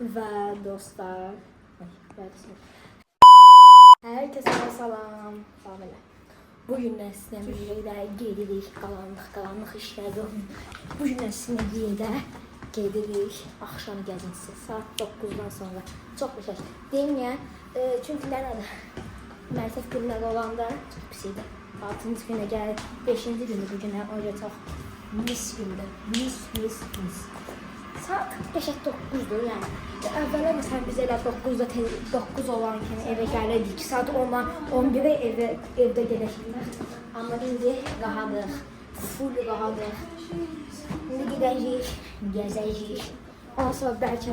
Ve dostlar, herkese salam. Bugün de sizinle birlikte gelirik, qaranlıq işləri. Bugün de sizinle birlikte gelirik, axşam gəzintisi saat 9'dan sonra. Çox qəşəng. Deyim ya, çünki nədir? Məktəb günləri olanda çox pis idi. 6-cı günə gəlir, 5-ci günü bu günə öyle çox mis gündür. Mis. Saat qəşəng 9'dur yəni. Əvvəllər məsələn biz elə 9 olan kimi evə gəlirdik. Saat 10'dan 11'e evdə gedəcəkdik. Amma indi rahatıq, full rahatıq. İndi gedəcəyik, gəzəcəyik. Ondan sonra bəlkə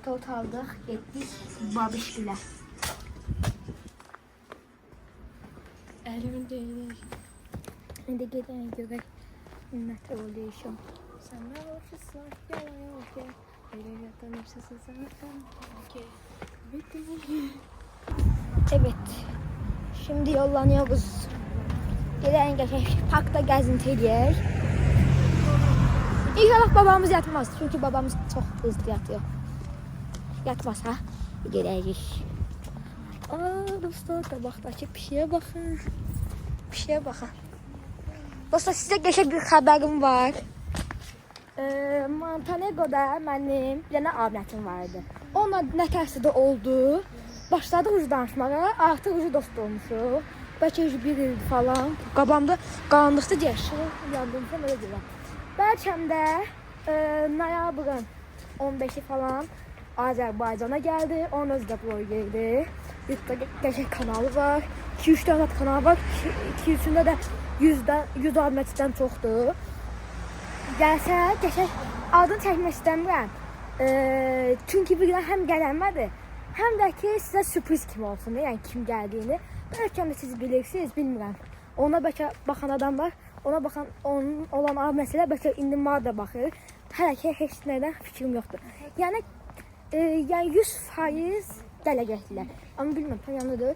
tort aldıq, getdik babişgilə. Əlimin deyil. İndi gedəyə görək meteorolojiyam. Sen ne olursa yalan yok ya. Öyle yatanırsa zaten okey. Bitti. Evet. Şimdi yollanıyoruz. Gelen geçen parkta gezinti ediyor. İnşallah babamız yatmaz. Çünkü babamız çok hızlı yatıyor. Yatmazsa geleceğiz. Aa dostlar tabaktaki pişiye bakın. Pişiye bakın. Dostlar size geçen bir haberim var. Montenegro'da mənim bir dənə abinətim vardı. Onunla nə tərsi də oldu. Başladı ucu danışmağa, artıq ucu dost olmuşuq. Bəlkə bir ildir falan. Qabamda qaranlıqda yaşır, yandımsam öyle deyirəm. Bəlkəm də noyabrın 15'i falan Azərbaycana gəldi. Onun özü də blogerdi. YouTube'da qəşəng kanalı var. 2-3 dənə kanal var. 2-3'ündə də 100 abinətdən çoxdur. Gəlsə, qəşəng adını çəkmək istəmirəm. Çünki bir gün həm gələnmədir, həm də ki sizə sürpriz kimi olsun, yəni kim gəldiyini. Bəlkə də siz bilirsiniz, bilmirəm. Ona bəlkə baxan adam var, ona baxan olan məsələ bəlkə indi mənə də baxır. Hələ ki heç nədən fikrim yoxdur. Yəni 100% gələcəkdilər. Amma bilmirəm, tam yanıdır.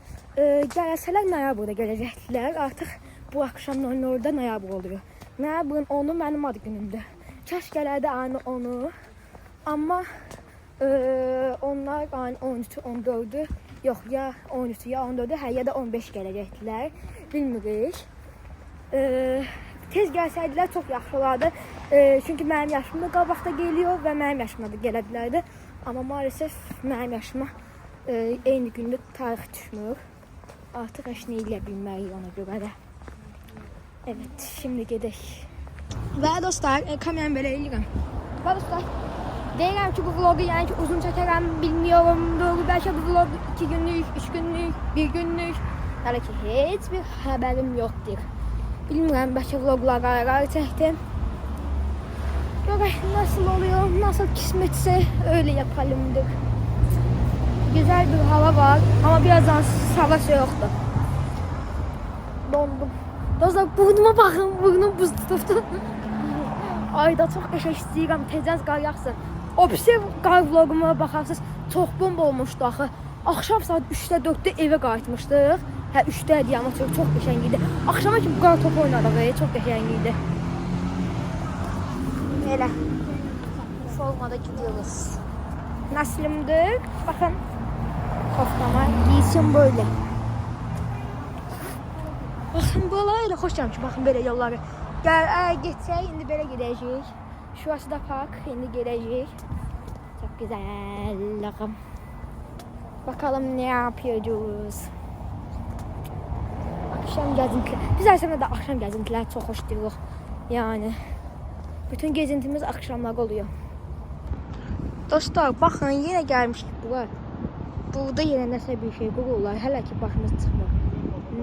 Gəlsələr noyabrda gələcəkdilər. Artıq bu axşam orada noyabr oluyor. Noyabrın 10'u mənim ad günümdür. Kaş gələrdi aynı 10'u. Amma onlar aynı 13'ü, 14'ü, yox ya 13'ü ya 14'ü, hə ya da 15 gələcəkdilər. Bilmirik. Tez gəlsəydilər çox yaxşı olardı. Çünki mənim yaşımda qabaqda geliyor və mənim yaşıma da gələ bilərdi. Amma maalesef mənim yaşıma eyni gündə tarix düşmür. Artıq heç nə ilə bilməyik ona görə də. Evet, şimdi gidelim. Ve dostlar, kameramı böyle eğilirim. Ve dostlar, deyirəm ki bu vlogu yani ki uzun çəkərəm, bilmiyorumdur. Belki bu vlog 2 günlük, 3 günlük, 1 günlük. Hələ ki heç bir haberim yoktur. Bilmirəm, belki vloglar ara çəkdim. Görək nasıl oluyor, nasıl kısmetse öyle yapalımdır. Güzel bir hava var ama birazdan hava yoktu. Dondum. Dostlar burnuma baxın, burnum buz tutubdu. Ayda çox qəşəng istəyirəm, tezdən qar yağsın. O pisi qar vloguma baxarsınız, çox bomba olmuşdu axı. Axşam saat 3'də 4'də evə qayıtmışdıq. Hə 3'də idi amma çox qəşəng idi. Axşama kimi qar topu oynadıq, çox qəşəng idi. Elə formada gidiyoruz. Nəslimdir, baxın. Koftama giysin böyle. Baxın böyle xoşam ki, baxın belə yolları. Gəl, getsək, indi belə gedəcəyik. Şurası da park, indi gedəcəyik. Çok güzel. Bakalım ne yapıyoruz. Akşam gəzintiler. Biz aslında da akşam gəzintiler çok hoş diyoruz. Yani bütün gezintimiz akşamlar oluyor. Dostlar, baxın, yenə gəlmişik bura. Burada yenə nəsə bir şey qururlar. Hələ ki başımız çıxmır.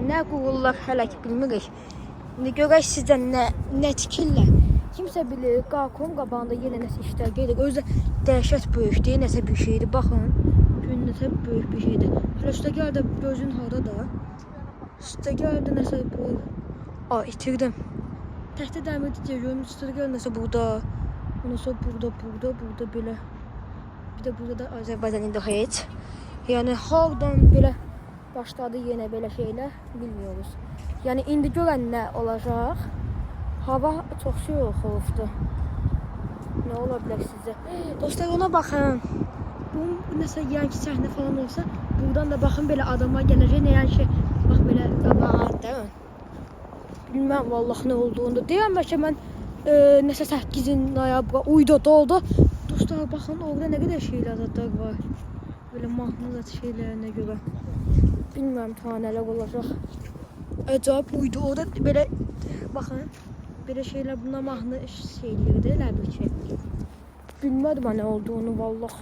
Nə qururlar hələ ki bilmirik. İndi görək sizdə nə tikirlər. Kimsə bilir, qalxın qabağında yenə nəsə işlər gedir. Özü dəhşət böyükdür, nəsə bir şeydir. Baxın, gün nəsə böyük bir şeydir. Hələ üstə gəldə gözün harda da. Üstə gəldə nəsə bu. İtirdim. Təhdə dəmirdə deyirəm, üstə gəldə nəsə burada. Ondan sonra burada belə. Bir də burada da Azərbaycan indi heç. Yəni hardan belə başladı yenə belə şeylər bilmiyoruz. Yəni indi görən nə olacaq? Hava çox soyuqdur. Ne olabilir sizce? Dostlar ona bakın. Bu mesela yanki sahne falan olsa buradan da bakın böyle adamlar gelecek ne yani şey bak böyle qabahat değil mi? Bilmem vallahi ne olduğunu. Deyəm bəlkə mən nəsə 8 noyabra uydu doldu. Dostlar bakın orada ne kadar şeyler zaten var. Böyle mahnı şeylerine göre. Bilmem ta neler olacak. Acayip uydu orada böyle bakın. Böyle şeyler buna mahnı şeyleri değil bir şey. Bilmedim ne olduğunu vallahi.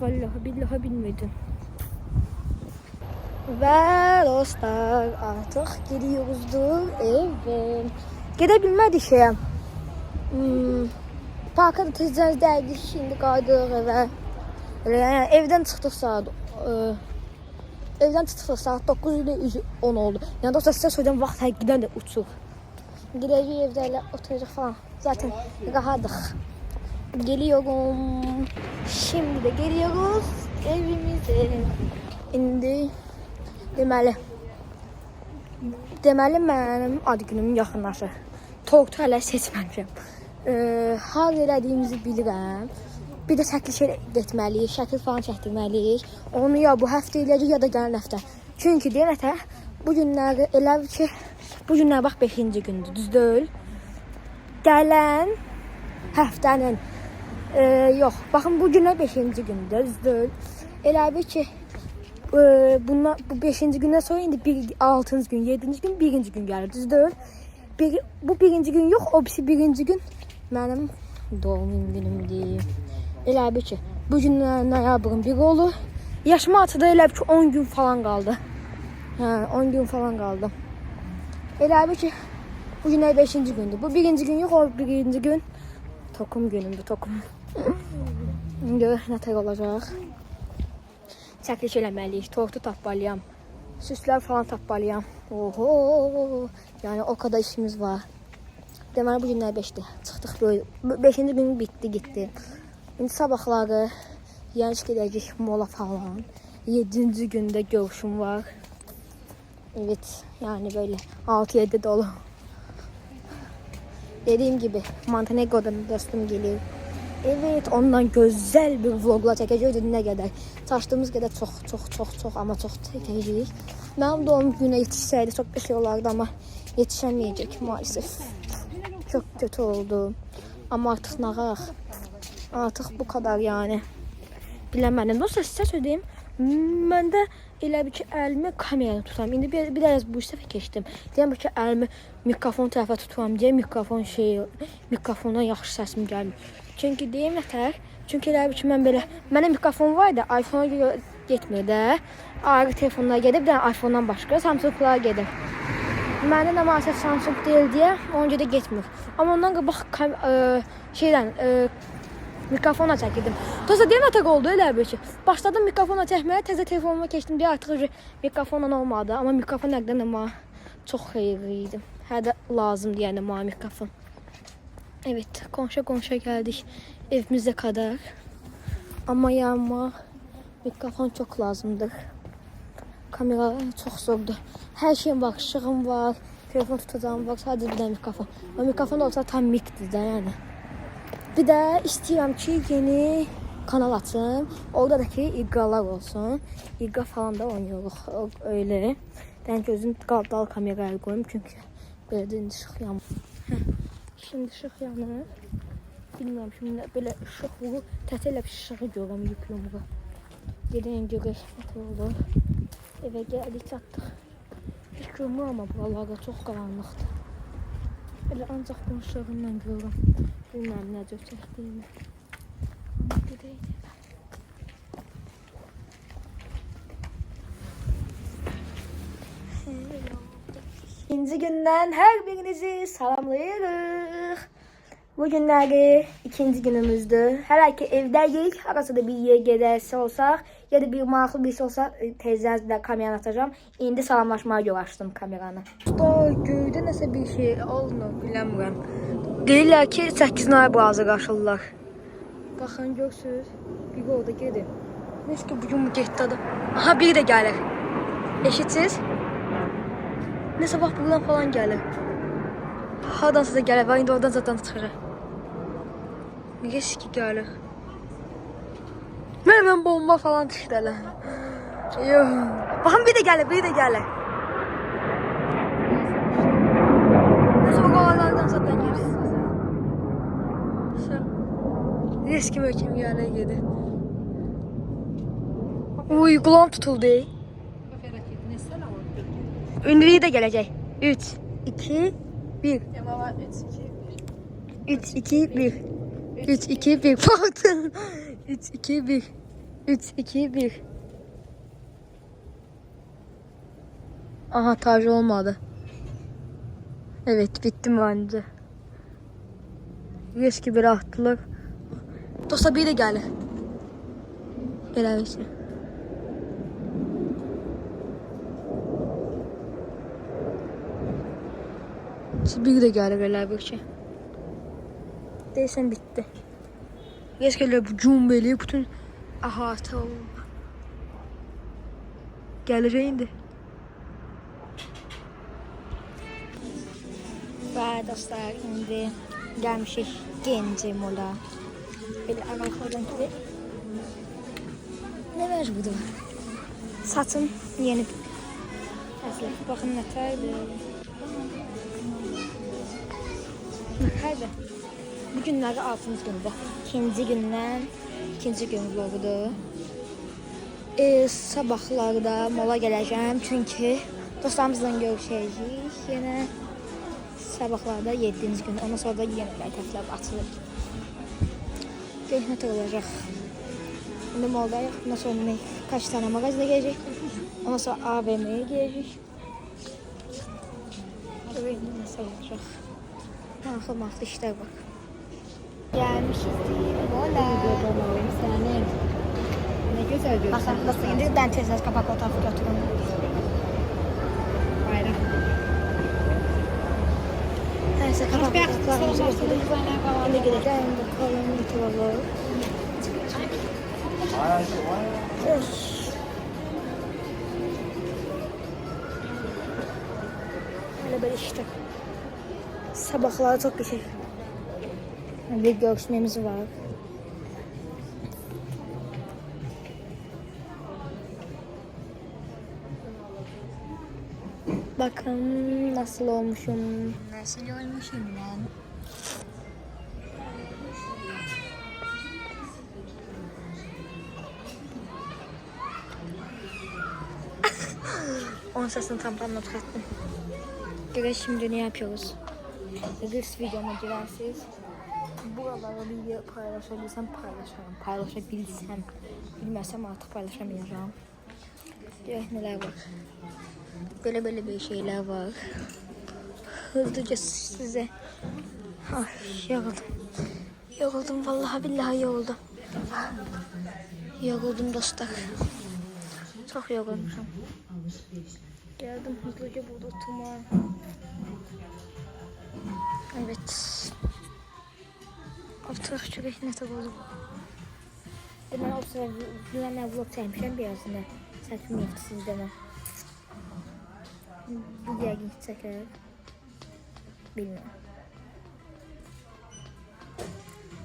Vallahi billahi bilmedim. Ve dostlar artık gidiyoruzdur eve. Gidebilmedik şey. Parka da tezcan geldik şimdi qayıdıq eve. Yani evden çıktık saat evden çıktık saat 9 ile 10 oldu. Yani dostlar size söyleyeceğim vaxt həqiqdən də uçuq. Gideceğiz evde ile oturacaq falan. Zaten rahatıq. Geliyorum. Şimdi de geliyoruz evimize. İndi deməli mənim ad günüm yaxınlaşır. Tortu hələ seçməmişəm. Hal elədiyimizi bilirəm. Bir də çəkiliş getməliyik, şəkil falan çəkdirməliyik. Onu ya bu həftə eləyəcək ya da gələn həftə. Çünki deyən ətə bu günləri elə ki bu günlər bax 5-ci gündür, düz deyil. Gələn həftənin yox, baxın bu günlər 5-ci gündür, düz deyil. Elə bir ki bunlar bu 5-ci gündən sonra indi 6-cı gün, 7-ci gün, 1-ci gün gəlir, düz deyil. Bu 1-ci gün yox, o birisi 1-ci gün mənim doğum günümdür. Elə bir ki bu günlər noyabrın 1 olur. Yaşıma atıda elə bir ki 10 gün falan qaldı. Hə, 10 gün falan qaldı. Elə bir ki bu günlər 5-ci gündür. Bu 1-ci gün yox, o 1-ci gün tokum günümdür, tokum. İndi nətər olacaq? Çəkiliş eləməliyik, tortu tapmalıyam, süslər falan tapmalıyam. Oho, yani o kadar işimiz var. Deməli bu günlər 5'dir. Çıxdıq böyle. 5-ci gün bitti, gitti. İndi sabahları yanlış gedəcək mola falan. 7-ci gündə görüşüm var. Evet, yani böyle 6-7 dolu. Dediğim gibi Montenegro'dan dostum geliyor. Evet, ondan güzel bir vlogla çəkəcəyik nə qədər. Çaşdığımız qədər çox amma çox çəkəcəyik. Mənim doğum günə yetişsəydi çox bir şey olardı amma yetişəməyəcək maalesef. Çok kötü oldu. Ama artık nağaq. Artık bu kadar yani. Biləmədim. Dostlar sizə söyleyeyim. Mən də elə bir ki əlimi kameraya tutam. İndi bir dərs bu səfə keçdim. Deyəm ki əlimi mikrofon tərəfə tuturam deyə mikrofondan yaxşı səsim gəlmir. Çünki deyim nətər? Çünki elə bir ki mən belə mənim mikrofon var da iPhone-a getmir də. Ayrı telefonlara gedib də iPhone-dan başqa Samsung-lara gedir. Məndə də maalesef Samsung deyil deyə onca da getmir. Amma ondan qabaq mikrofonla çəkirdim. Dostlar deyən nətər oldu elə bir ki. Başladım mikrofonla çəkməyə, təzə telefonuma keçdim deyə artıq mikrofonla olmadı. Amma mikrofon nəqdən amma çox xeyirli idi. Hədə lazımdır yəni mənə mikrofon. Evet, konuşa geldik evimize kadar. Ama yanma mikrofon çok lazımdır. Kamera çok zordur. Her şeyim var, ışığım var, telefon tutacağım var, sadece bir tane mikrofon. O mikrofon olsa tam mikdir de yani. Bir de istiyorum ki yeni kanal açım. Orada da ki iddialar olsun. İddia falan da oynuyoruz öyle. Ben gözüm dal kameraya koyayım çünkü böyle de ışık yanmıyor. Şimdi ışık yanır. Bilmiyorum şimdi böyle ışık vurur. Tətələ bir ışığı görürüm yüklümü. Gelin görək olur. Eve geldik çatdıq. Hiç görmür ama buralarda çok qaranlıqdır. Elə ancaq bu ışığından görürüm. Bilməm nə cür çəkdiyimi. Amma gedəydi. İkinci gündən hər birinizi salamlayırıq. Bugünləri ikinci günümüzdür. Hələ ki evdəyik. Arası da bir yer gedərsə olsaq ya da bir maraqlı birisi olsa tezdən kameranı atacağım. İndi salamlaşmaya görə açdım kameranı. Usta göydə nəsə bir şey olunur, biləmirəm. Deyirlər ki 8 noyabr hazırlaşırlar. Baxın görsünüz. Bir orada gedir. Neyse ki bugün bu getdi adam. Aha biri də gəlir. Eşitsiz? Neyse bak buradan falan gəlir. Hardan sizə gəlir? İndi oradan zaten çıxacaq. Riski gəlir. Hemen bomba falan düşdələr. Yox. Baxın bir də gəlir. Nasıl o qavalardan zaten girsin. Riski möhkəm gəlir gedir. Uy, qulağım tutuldu. Ünlüyü də gələcək. 3, 2, 1. 3, 2, 1. 3, 2, 1. Pardon. 3, 2, 1. 3, 2, 1. Aha, taj olmadı. Evet, bittim bence. Riski bir attılar. Dostlar bir de gəlir. Belə bir şey. Bir de gəlir elə bir şey. Deyəsən bitdi. Risk elə bu cumbeli bütün əhatə oldu. Gələcək indi. Və dostlar, indi gəlmişik Genci Mola. Belə əvvəlxordan gibi. Ne məcbudur? Saçım yeni. Əslən, baxın nə tərdir. Haydi. Bu günləri 6-cı gündür. İkinci gün vlogudur. Sabahlarda mola gələcəm çünki dostlarımızla görüşəcəyik. Yenə sabahlarda 7-ci gün. Ondan sonra da yenə tərəflər açılır. Görüşmək olacaq. İndi moldayıq. Ondan sonra kaç tane mağazada gələcək. Ondan sonra AVM'ye gələcək. Görüşmək nasıl olacaq. Marxıl işler bak. Gelmişiz diye. Mola. Ne güzel görünüyor. Bakın nasıl indi. Ben tezaz kapak fotoğrafı götürüyorum. Bayram. Neyse kapak fotoğraflarımızı götürdük. Şimdi gideceğim. Bakalım yutulalım. Öyle böyle işte. Sabahları çok güzel. Bir görüşmemiz var. Bakın nasıl olmuşum. Nasıl olmuşum ben? Onun sesini tam not ettim. Göre şimdi ne yapıyoruz? Reels videoma girersiniz. Buralara video paylaşabilsem paylaşarım. Paylaşabilsem. Bilmezsem artık paylaşamayacağım. Evet, neler var. Böyle bir şeyler var. Hızlıca size. Ay, yoruldum vallahi billahi yoruldum. Yoruldum dostlar. Çok yorulmuşum. Geldim hızlıca burada oturmaya. Evet. Oturak çörek ne tabi oldu. Ben o sıra güvenle vlog çekmişim birazında. Selfie mi yaptı sizde mi? Bu diğer gün çeker. Bilmiyorum.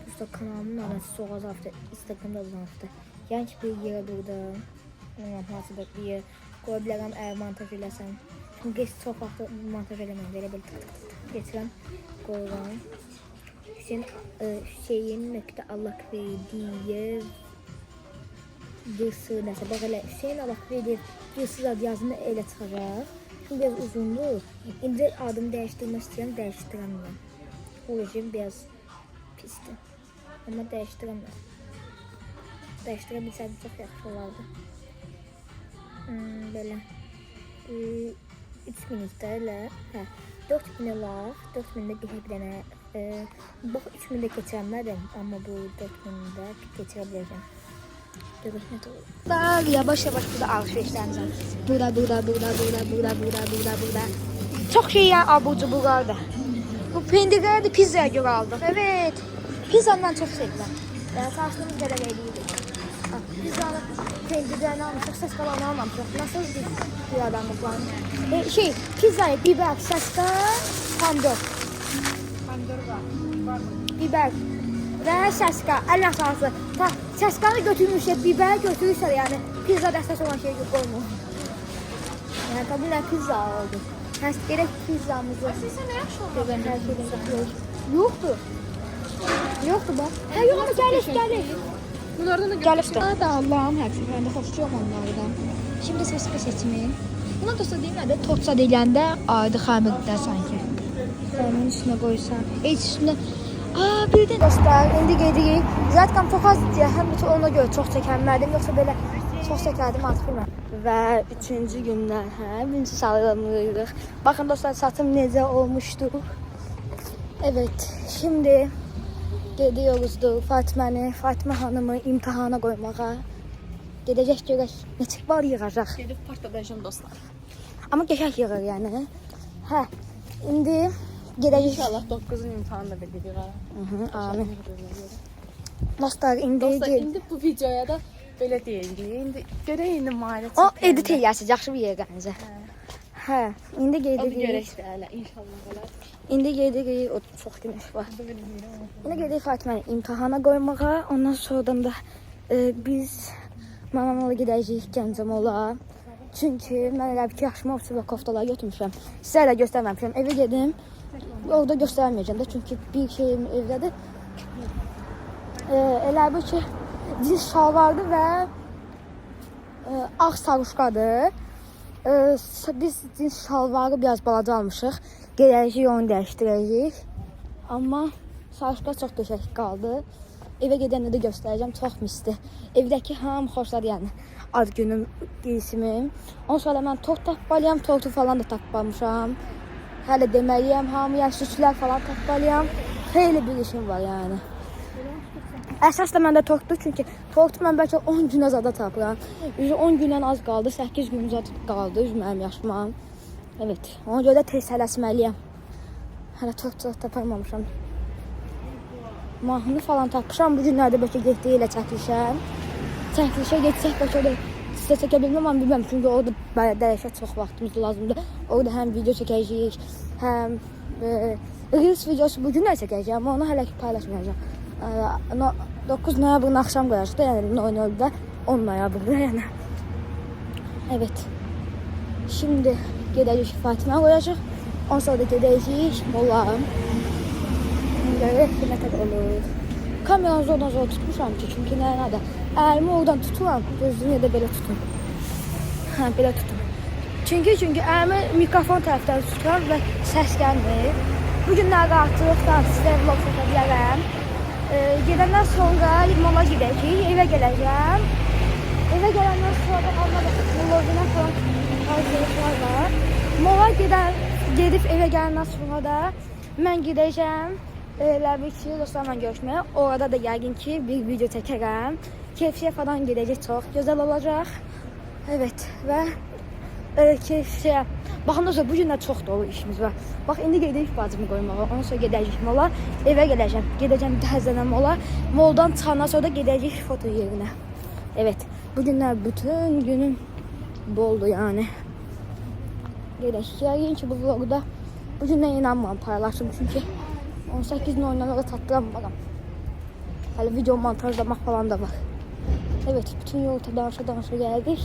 Usta kanalımın adresi Soğaz hafta. Instagram'da olan hafta. Genç bir yere burada. Nasıl bir yer. Koyabilirim eğer montaj eləsəm. Çünki çox vaxt montaj eləməyəm. Belə tık getirəm. Qoyuram. Hüseyin.Allahverdiyev Gısı nəsə. Bax elə Hüseyin Allahverdiyev Gısı ad yazını elə çıxacaq. Çünki biraz uzundur. İndi adımı dəyişdirmək istəyirəm. Dəyişdirəmirəm. O rejim biraz pisdir. Amma dəyişdirəmirəm. Dəyişdirə bilsəm çox yaxşı olardı. Belə 3000 iftərlə 4000 olar, 4000-də bir dənə bax 3000-də keçirəmədim, amma bu 4000-də keçirə biləcəm. Görüşmək olur. Yavaş burada alışverişlərimiz var. Burada. Çox şey ya abur cuburlardı. Bu pendirləri də pizzaya görə aldıq. Evet. Pizzandan çox sevirəm. Yəni karşılığımız qədər eləyirdik. Pizzanı pendirlərini almışıq, səs qalanı almamışıq. Nasıl bir adamlık var? Pizzayı, biber, səsqa, pomidor. Pomidor var. Biber, və səska, əl əsası. Səskanı götürmüşlər, bibər götürürsə, yəni pizza dəstəsi olan şey qoymur. Yəni tabii nə pizza oldu. Həs gerək pizzamızı. Sizə nə yaxşı oldu? Yoxdur. Yoxdur bax. Hə, yox ama gəlir. Bunlardan da Gəl işte. Bana da Allah'ım her seferinde hoşçuyum onlardan. Şimdi seçme seçimi. Buna dosta deyilmədi. Tortsa deyiləndə adi xəmirdə sanki. Onun üstünə qoysan. Heç üstünə. Bir də dostlar, indi gedirik. Zaten çox az deyə, həm də ona görə çox çəkənmədim, yoxsa belə çox çəkərdim artıq bilmirəm. Və 3-cü gündən, birinci sallanırıq. Baxın dostlar, saçım necə olmuşdu. Evet, şimdi gidiyoruzdur Fatma Hanım'ı imtihana koymağa. Gedəcək görək neçə var yığacaq. Gedib partladacağım dostlar. Amma qəşəng yığır yəni. Hə, indi gedəcək. İnşallah 9'un imtihanı da biliyor. Amin. Dostlar, Dostlar, indi bu videoya da belə deyildi. İndi görək indi Mahilə o edit eləyəsiz, yaxşı bir yerə gəncə. Hə, indi O bir gedirik. görək də hələ inşallah olar. İndi gedirik, o çox günəş var. İndi gedirik Fatmanı imtihana qoymağa. Ondan sonradan da biz mamamla gedəcəyik Gəncəmola. Çünki mən elə bir yaşıma ovçu və koftalar götürmüşəm. Sizə də göstərməmişəm. Evə gedim. Orada göstərməyəcəm də çünki bir şeyim evdədir. Elə bir ki cins şalvardı və ağ sarışqadır. Biz cins şalvarı biraz balaca almışıq. Gələcəyik onu dəyişdirəcəyik. Amma sarışqa çox qəşəng qaldı. Evə gedəndə də göstərəcəm, çox misdir. Evdəki hamı xoşladı yəni ad günüm giysimim. Ondan sonra mən tort tapmalıyam, tortu falan da tapmamışam. Hələ deməliyəm, hamıya süslər falan tapmalıyam. Xeyli bir işim var yəni. Əsas da məndə tortdur çünki tortu mən bəlkə 10 günə zada tapıram. 10 gündən az qaldı, 8 gün zada qaldı mənim yaşıma. Evet, ona görə də tez tələsməliyəm. Hələ tort tapamamışam. Mahnı falan tapmışam. Bu günlərdə bəlkə getdiyi ilə çəkilişəm. Çəkilişə getsək bəlkə də sizə çəkə bilməm, amma bilməm. Çünki orada dəyişə çox vaxtımız lazımdır. Orada həm video çəkəcəyik, həm Reels videosu bugün də çəkəcəyəm, amma onu hələ ki paylaşmayacağım. 9 noyabrın axşam qoyacaq da, yəni 00'da 10 noyabrda yəni. Evet. Şimdi gedəcək Fatimə qoyacaq. Ondan sonra da gedəcəyik Molla. Görək nə qədər olur. Kameranı zordan zor tutmuşam ki, çünki nədə? Əlimi oradan tuturam, gözlüyünü də belə tutum. Hə, belə tutum. Çünki əlimi mikrofon tərəfdən tuturam və səs gəlmir. Bugünlər rahatlıqdan sizə vlog çəkə bilərəm. Gedəndən sonra mola gedəcəyik, evə gələcəm. Evə gələndən sonra vloguna falan hazırlıqlar var. Mola gedib evə gələndən sonra da mən gedəcəm. Ləbiki dostlarla görüşməyə. Orada da yəqin ki bir video çəkərəm. Keyfiyə falan gedəcək, çox gözəl olacaq. Evet və keyfiyə. Baxın dostlar, bugün də çox dolu işimiz var. Bax, indi gedəcək bacımı qoymağa. Ondan sonra gedəcək mola. Evə gələcəm. Gedəcəm təzələnəm mola. Moldan çıxandan sonra da gedəcək foto yerinə. Evet, bugünlər bütün günüm boldu yəni. Gedəcək. Yəqin ki bu vlogda bugündən inanmam paylaşdım çünki 18'in oyunlarına tatlıram. Hələ video montajlamaq falan da var. Evet, bütün yolda danışa gəldik.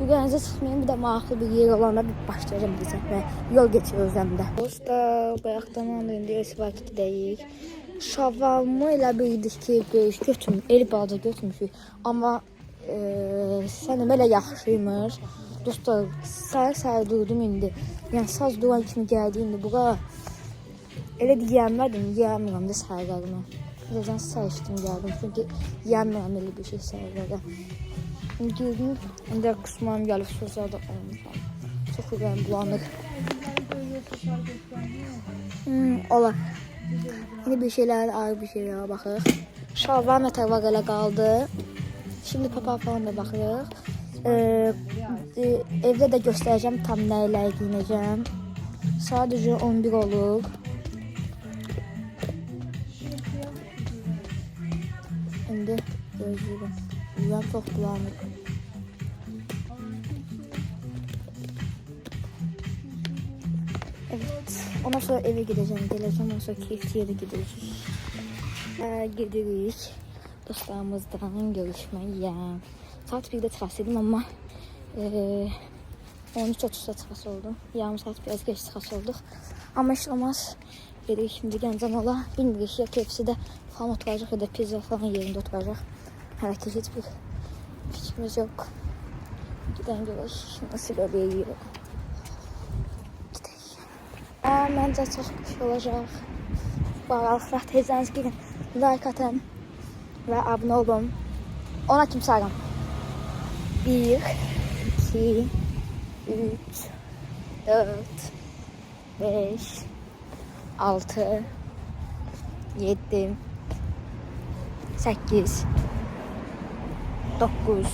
Yukarınıza çıxmayın, bir də maraqlı bir yer olanda bir başlayacağım desəkməyə. Yol geçiyoruz həm də. Dostlar, bayaqdan indi istifadədəyik. Şavarmı elə bildik ki, el balaca götürmüşük. Amma sənim elə yaxşıymış. Dostlar, səhər durdum indi. Yəni saz duran kimi gəldi indi bura. Elə yiyənmədim, yiyənmirəm də səhərlərimə. Birazdan səhər içdim gəldim, çünki yiyənmirəm elə bir şey səhərlərə. Girdim, indi qısmam gəlib sözlərdə olmuşam. Çox ürəyim bulanır. Olar. İndi bir şeylər, ayrı bir şeylərə baxırıq. Şalvar nətər var elə qaldı. Şimdi papa falan da baxırıq. Evdə də göstərəcəm tam nə ilə giyinəcəm. Sadəcə 11 olur. Şimdi gözlüyüm. Rüyam çok bulanık. Evet. Ondan sonra eve gideceğim. Geleceğim. Ondan sonra keyifli yere gideceğiz. Gedirik dostlarımızdan görüşməyə. Saat 1-də çıxas idim, amma 13:30-da çıxas oldum. Yarım saat biraz geç çıxas olduq. Amma iş olmaz. Gedirik şimdi Gəncəmola. Bilmirik ya KFC-də falan oturacaq ya da pizza falan yerində oturacaq. Hələ ki heç bir fikrimiz yox. Gidən görək nasıl oluyor. Gidək. Məncə çox xoş olacaq. Bu aralıqlar tezləniz girin. Like atın və abunə olun. Ona kim sayıram? 1, 2, 3, 4, 5, 6, 7, 8, 9,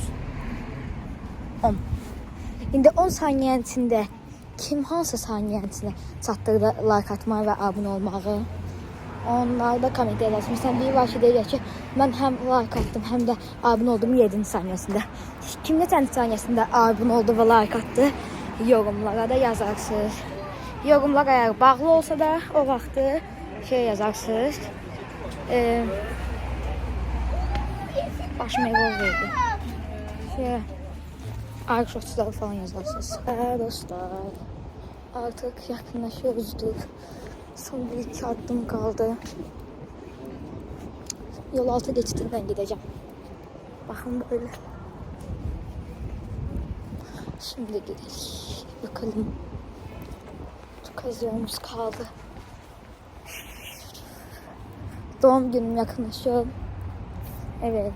10. İndi 10 saniyənin içində kim hansı saniyənin içində çatdırdı like atmağı və abunə olmağı? Onlarda kommentə yazmışsan. Bir var ki deyir ki, mən həm like attım, həm də abunə oldum 7 saniyəsində. Kim neçənci saniyəsində abunə oldu və like attı? Yorumlara da yazarsınız. Yorumlar əgər bağlı olsa da o vaxtı yazarsınız. Başıma yol verdi. Arkadaşlar falan yazarsınız. Dostlar, artık yakınlaşıyoruzdur. Son 1-2 adım kaldı. Yol altı geçitinden gideceğim. Bakın böyle. Şimdi gidelim. Bakalım. Çok az yolumuz kaldı. Doğum günüm yakınlaşıyor. Evet.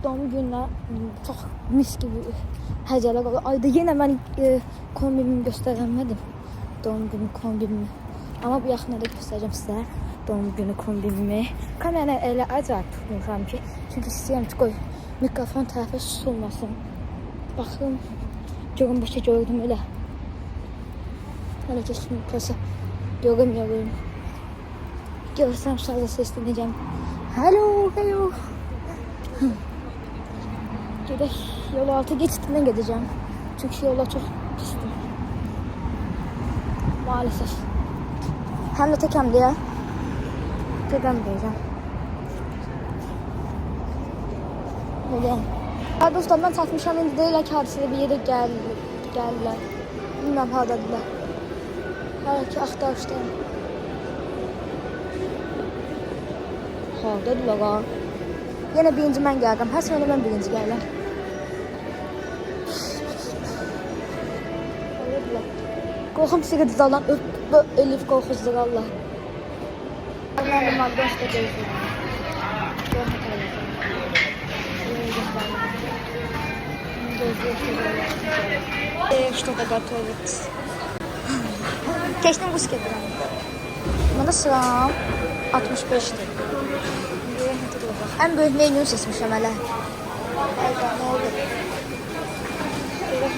Doğum gününe çok mis gibi hediyeler olur. Ayda yine ben kombinimi gösteremedim. Doğum günü kombinimi. Ama bu yaxında da göstereceğim size doğum günü kombinimi. Kamerayı elə acayip tutmuşam ki. Çünkü istəyirəm ki, qoy mikrofon tərəfə susulmasın. Baxın. Görün başa gördüm elə. Hələ ki mikrofonu görmüyorum. Görsəm sadəcə səslənəcəm. Hello, hello. Gedək yol altı geçitinden gideceğim. Çünkü yollar çok pistim. Maalesef. Hem de tekəm deyə gedəməyəcəm. Neden? Dostlar, ben çatmışam. İndi deyirlər ki, hadisədə bir yerə gəlirlər. Bilməm, haradadılar. Hələ ki, axtarışdayım. Haradadılar ha. Yenə birinci mən gəldim. Hər sənə mən birinci gəlirəm. Qorxum siqə dizalan Elif qorxuzdur Allah. Mən de Magdalena deyirəm. Что то готовить. Keçdim buz gedirəm. Bunda sıram 65'dir. En büyük menü seçmişəm hələ. Ne olur?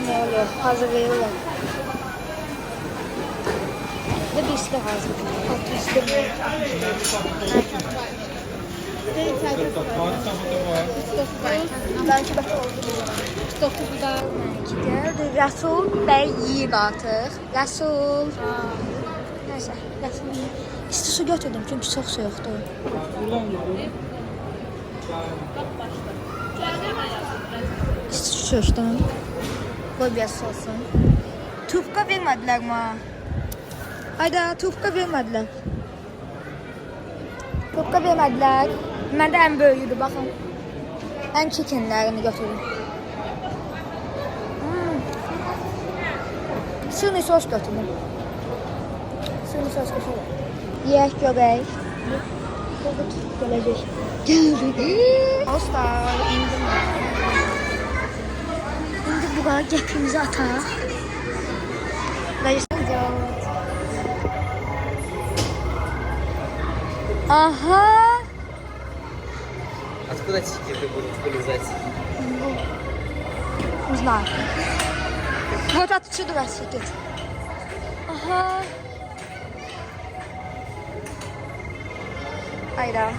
Ne olur? Hazırlayırlar. Ve birisi de hazır. 60'dır. Belki bak oldu. 9'u da gidiyor. Resul Bey yiyir artıq. Resul. Neyse. Resul. İsti su götürdüm çünkü çok soğuktu. İsti su çöşdüm. Qoy biraz olsun. Tufka vermədilər mi? Hayda, tufka vermədilər. Tufka vermədilər. Məndə ən böyüyüdü, baxın. Ən çikinlərini götürün. Sırni sos götürün. Sırni sos götürün. Yiyək görək. Gələcək. Gəldik. Dostlar, indim. İndi bura gəpimizi ataq. Ага. Откуда тикеты будут вылезать? Не знаю. Вот отсюда сидит. Ага. Hayda.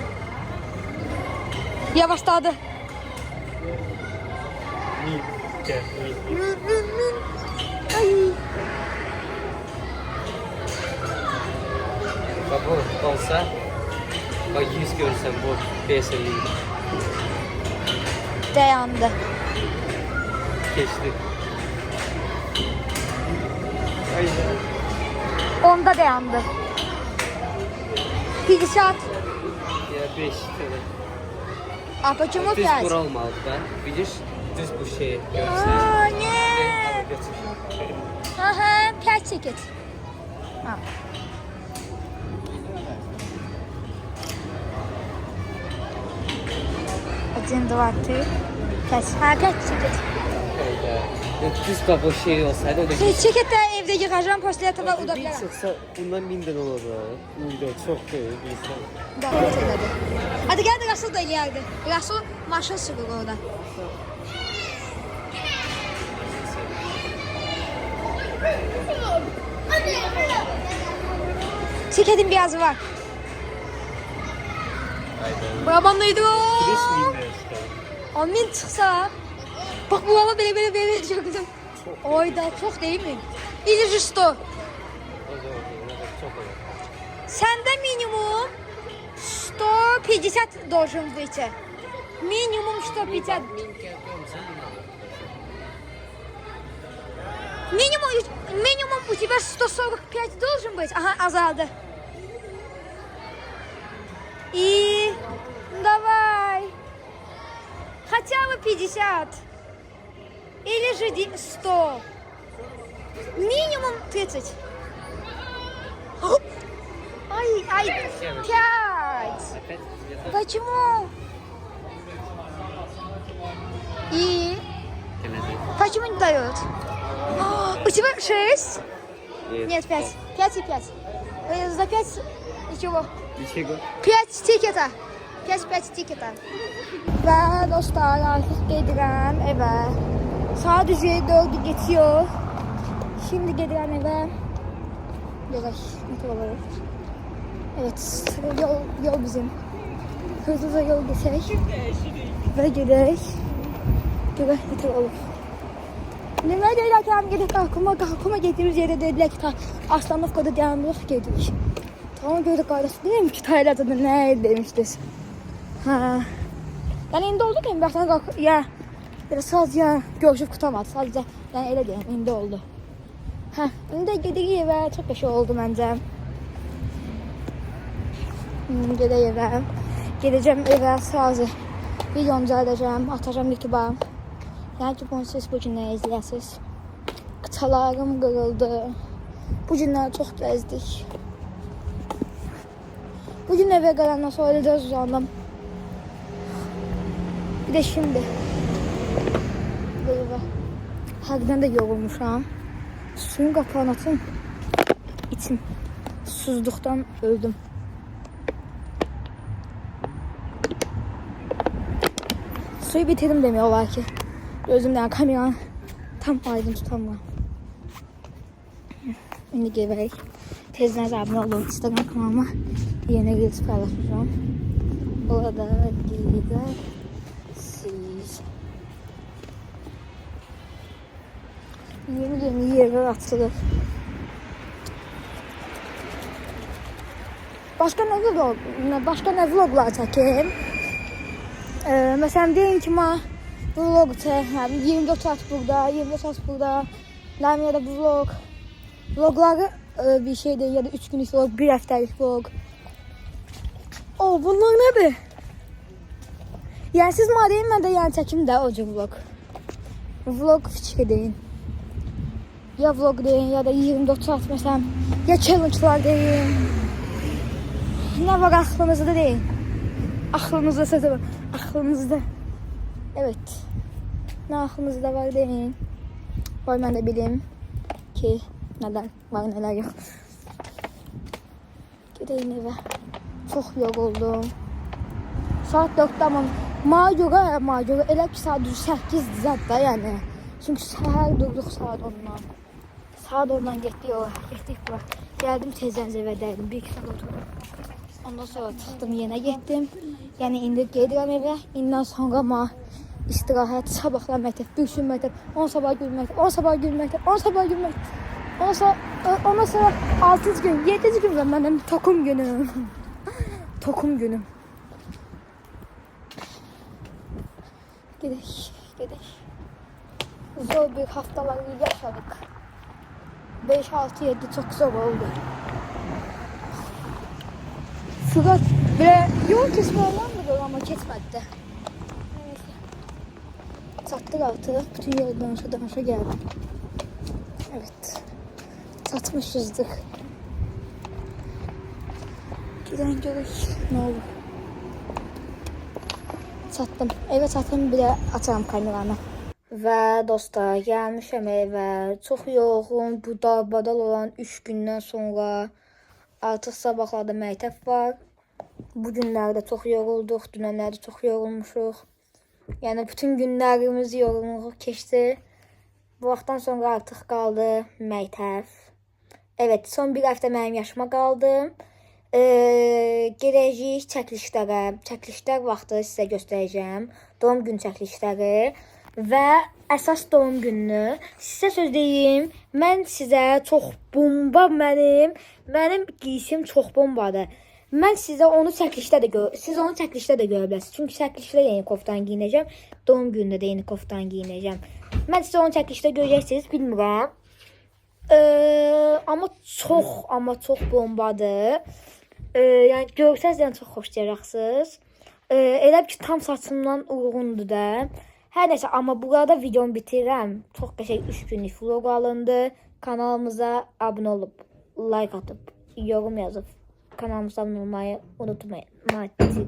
Yavaşladı. Ay. Babur olsa Bak 100 görürsen bu BS'li Dayandı. geçti. Aynen. Onda dayandı. Gidişat. Ya 5 tane. Apacımı Düz piyaz. bura olmalı da. Bilir düz bu şeyi görürsen. Aa, ne? Aha, 5 çeket. Ha. Один, два, три, пять. Ha, 5 çeket. Düz bak o şey olsaydı o da Çeket de evde yıkacağım, после этого удобляram. çıksa bundan 1000'den olur da. 1000'den çok değil. Bilsem. Davranış elədi. Hadi gel de Rasul da eləyərdi. Rasul maşın sürür orada. Çekedim biraz var. Babamlaydı o. Polis miyim ben? 10 bin çıksa. Bak bu baba böyle çok güzel. Oyda çok değil mi? İlişi 100. O zaman çok olur. Sende minimum 150 должен быть. Минимум 150. Минимум у тебя 145 должен быть. Ага, азалdı. И давай. Хотя бы 50. Или же 100. Минимум 30. Ай, 5. Почему? И почему не дает? У тебя 6? Нет, 5. 5 и 5. За 5 ничего. Nичего. 5 tiketa. 5 tiketa. Ve dostlar artık gedirəm evə. Sadece 4'ü geçiyor. Şimdi gedirəm evə. Görək. Evet, yol bizim. Hızlıca yol geçək. Ve gedək. Görək nedir olur. Demək deyirlər ki, həm gedək qalxıma getdiyimiz yerdə dedilər ki, Aslanovka'da dayanırıq gedirik. Tamam gördük qardaşı deyim ki, Tayland'da ne demişdiniz. Ha. Yani indi oldu ki, baxdan qalx, ya belə sadəcə görüşüb qutamadı. Sadəcə, yəni elə deyəm, indi oldu. Hə, indi gedirik evə, çox qəşəng oldu məncə. Gedək evə. Gedəcəm evə, sadəcə videomu düzəldəcəm, atacağım YouTube'a. Yəni ki, bunu siz bu günləri izləyəsiniz. Qıçalarım qırıldı. Bu günləri çox gəzdik. Bugün eve qalandan sonra elə düz uzandım. Bir de şimdi. Böyle harbiden de yorulmuşam. Suyun kapağını atın. İçim. Susuzluktan öldüm. Suyu bitirdim demiyorlar ki. Gözümden kameranı tam aydın tutamam. Şimdi geberek. Tezden abone olun. Instagram kanalıma yeni reels paylaşacağım. Orada siz yeni yerler atılır. Başka ne vloglar çekeyim? Mesela diyelim ki vlog çek, yani 24 saat burada, 24 saat burada. Ya da bu vlogları bir şeyde ya da 3 günlük vlog, 1 haftalık vlog. Bunlar ne be? Yani siz madem ben de yani çekim de o vlog. Vlog fikri deyin. Ya vlog deyin ya da 24 saat mesela ya challenge'lar deyin. Ne var aklınızda deyin. Aklınızda sözü var. Aklınızda. Evet. Ne aklınızda var deyin. Var ben de bileyim ki neler var neler yok. Gideyim eve. Çok yoruldum. Saat 4'te ama mağdura elə ki saat 8 zaten yani. Çünkü səhər durduq saat 10'dan. Saat 10'dan getdik bura. Geldim tezden eve dəydim. 1-2 saat oturdum. Ondan sonra çıxdım yenə getdim. Yani indi gedirəm evə. İndən sonra istirahət, sabahlar məktəb, büyüsün məktəb, 10 sabah gün məktəb, 10 sabah gün məktəb, 10 sabah gün məktəb. Ondan sonra 6 gün, 7 gün var mənim tokum günüm. tokum günüm. Gedək. Zor bir haftaları yaşadık. 5, 6, 7 çok zor oldu. Fırat ve yol kesme olan mı ama kesmedi. Neyse. Sattık artık. Bütün yol danışa geldim. Evet. Satmışızdır. Giden görək ne olur. Satdım. Eve satdım, bir de atarım kameranı. Və dostlar, gəlmişəm evə. Çox yoğun, bu darbadal olan 3 gündən sonra artıq sabahlarda məktəb var. Bu günlərdə çox yorulduq, dünənlərdə çox yorulmuşuq. Yəni bütün günlərimiz yorulmuq keçdi. Bu vaxtdan sonra artıq qaldı məktəb. Evet, son bir həftə mənim yaşıma qaldı. Gələcək çəkilişlər vaxtı sizə göstərəcəm. Doğum gün çəkilişləri və əsas doğum gününü sizə söz deyim. Mən sizə çox bomba mənim giysim çox bombadır. Mən sizə onu çəkilişdə də görə bilərsiniz. Çünki çəkilişdə yeni koftan giyinəcəm. Doğum günündə də yeni koftan giyinəcəm. Mən sizə onu çəkilişdə görəcəksiniz, bilmirəm. Amma çox bombadır. Yəni görsəz yəni çox xoşlayacaqsınız. Elə ki tam saçımdan uyğundur da. Hər nəsə, amma burada videomu bitirirəm. Çox qəşəng 3 günlük vlog alındı. Kanalımıza abunə olub, like atıb, yorum yazıb kanalımıza abunə olmayı unutmayın. Mati.